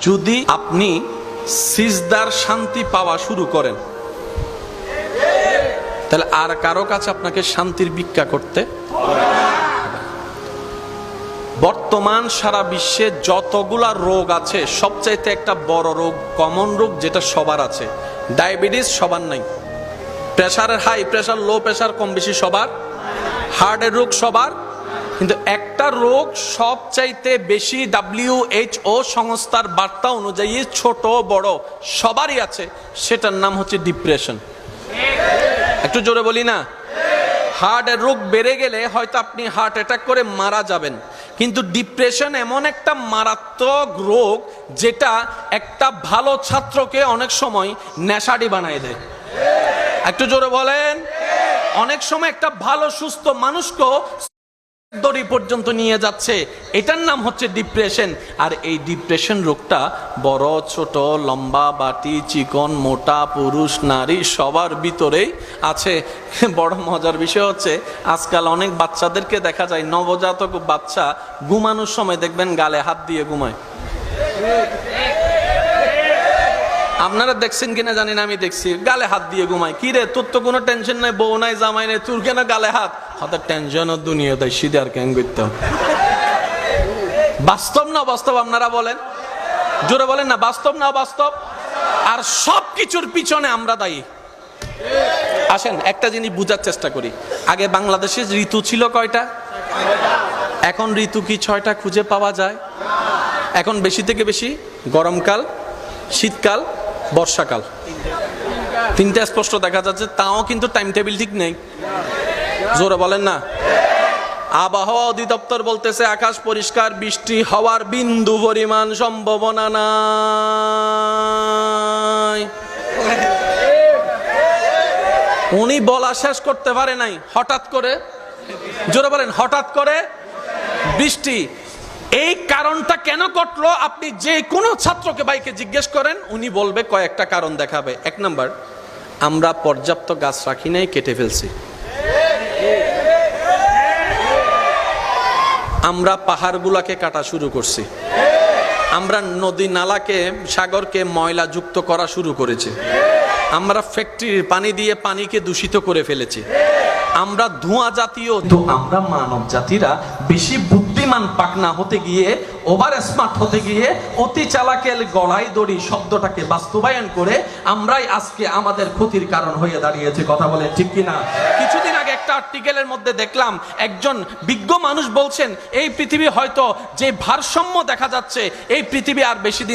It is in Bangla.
যদি আপনি সিজদার শান্তি পাওয়া শুরু করেন, তাহলে আর কারো কাছে আপনাকে শান্তির ভিক্ষা করতে। বর্তমান সারা বিশ্বে যতগুলা রোগ আছে, সবচাইতে একটা বড় রোগ, কমন রোগ যেটা সবার আছে, ডায়াবেটিস সবার নাই, প্রেসারের হাই প্রেসার লো প্রেসার কম বেশি সবার, হার্টের রোগ সবার, কিন্তু একটা রোগ সবচাইতে বেশি WHO সংস্থার বার্তা অনুযায়ী ছোট বড় সবারই আছে, সেটার নাম হচ্ছে ডিপ্রেশন। একটু জোরে বলি না? হার্টের রোগ বেড়ে গেলে হয়তো আপনি হার্ট অ্যাটাক করে মারা যাবেন, কিন্তু ডিপ্রেশন এমন একটা মারাত্মক রোগ যেটা একটা ভালো ছাত্রকে অনেক সময় নেশাড়ি বানায় দেয়। একটু জোরে বলেন। অনেক সময় একটা ভালো সুস্থ মানুষকে দড়ি পর্যন্ত নিয়ে যাচ্ছে, এটার নাম হচ্ছে ডিপ্রেশন। আর এই ডিপ্রেশন রোগটা বড় ছোট লম্বা বাটি চিকন মোটা পুরুষ নারী সবার ভিতরেই আছে। বড় মজার বিষয় হচ্ছে আজকাল অনেক বাচ্চাদেরকে দেখা যায়, নবজাতক বাচ্চা ঘুমানোর সময় দেখবেন গালে হাত দিয়ে ঘুমায়। আপনারা দেখছেন কিনা জানি না, আমি দেখছি গালে হাত দিয়ে ঘুমায়। কি রে, তোর তো কোনো টেনশন নাই, বউ নাই জামাই নাই, তোর কেন গালে হাত? হাতের টেনশন ও দুনিয়া তাই সিধে আর কেন করতাম। বাস্তব না বাস্তব আপনারা বলেন? জোরে বলেন না, বাস্তব না বাস্তব? আর সব কিছুর পিছনে আমরা দায়ী। আসেন একটা জিনিস বুঝার চেষ্টা করি। আগে বাংলাদেশে ঋতু ছিল কয়টা? এখন ঋতু কি 6টা খুঁজে পাওয়া যায়? এখন বেশি থেকে বেশি গরমকাল, শীতকাল, বর্ষাকাল, 3টা স্পষ্ট দেখা যাচ্ছে, তাও কিন্তু টাইম টেবিল ঠিক নেই। জোরে বলেন না? আবহাওয়া অধিদপ্তর বলতেছে আকাশ পরিষ্কার, বৃষ্টি হওয়ার বিন্দু পরিমাণ সম্ভাবনা নাই। উনি বলা শেষ করতে পারে নাই, হঠাৎ করে, জোরে বলেন, হঠাৎ করে বৃষ্টি। এই কারণটা কেন ঘটলো, আপনি যে কোনো ছাত্রকে ভাইকে জিজ্ঞেস করেন, উনি বলবে কয়েকটা কারণ দেখাবে। 1 নাম্বার, আমরা পর্যাপ্ত গাছ রাখি নাই, কেটে ফেলছি। আমরা পাহাড়গুলাকে কাটা শুরু করছি। আমরা নদী নালাকে সাগরকে ময়লা যুক্ত করা শুরু করেছি। আমরা ফ্যাক্টরির পানি দিয়ে পানিকে দূষিত করে ফেলেছি। আমরা ধোঁয়া জাতীয়, তো আমরা মানব জাতিরা বেশি বুদ্ধিমান পাকনা হতে গিয়ে, ওভার স্মার্ট হতে গিয়ে, অতি চালাকের গলায় দড়ি শব্দটাকে বাস্তবায়ন করে আমরাই আজকে আমাদের ক্ষতির কারণ হয়ে দাঁড়িয়েছে। কথা বলেন ঠিক কিনা? কিছুদিন আগে একটা আর্টিকেলের মধ্যে দেখলাম একজন বিজ্ঞ মানুষ বলছেন, এই পৃথিবী হয়তো যে ভারসাম্য দেখা যাচ্ছে, এই পৃথিবী আর বেশি দিন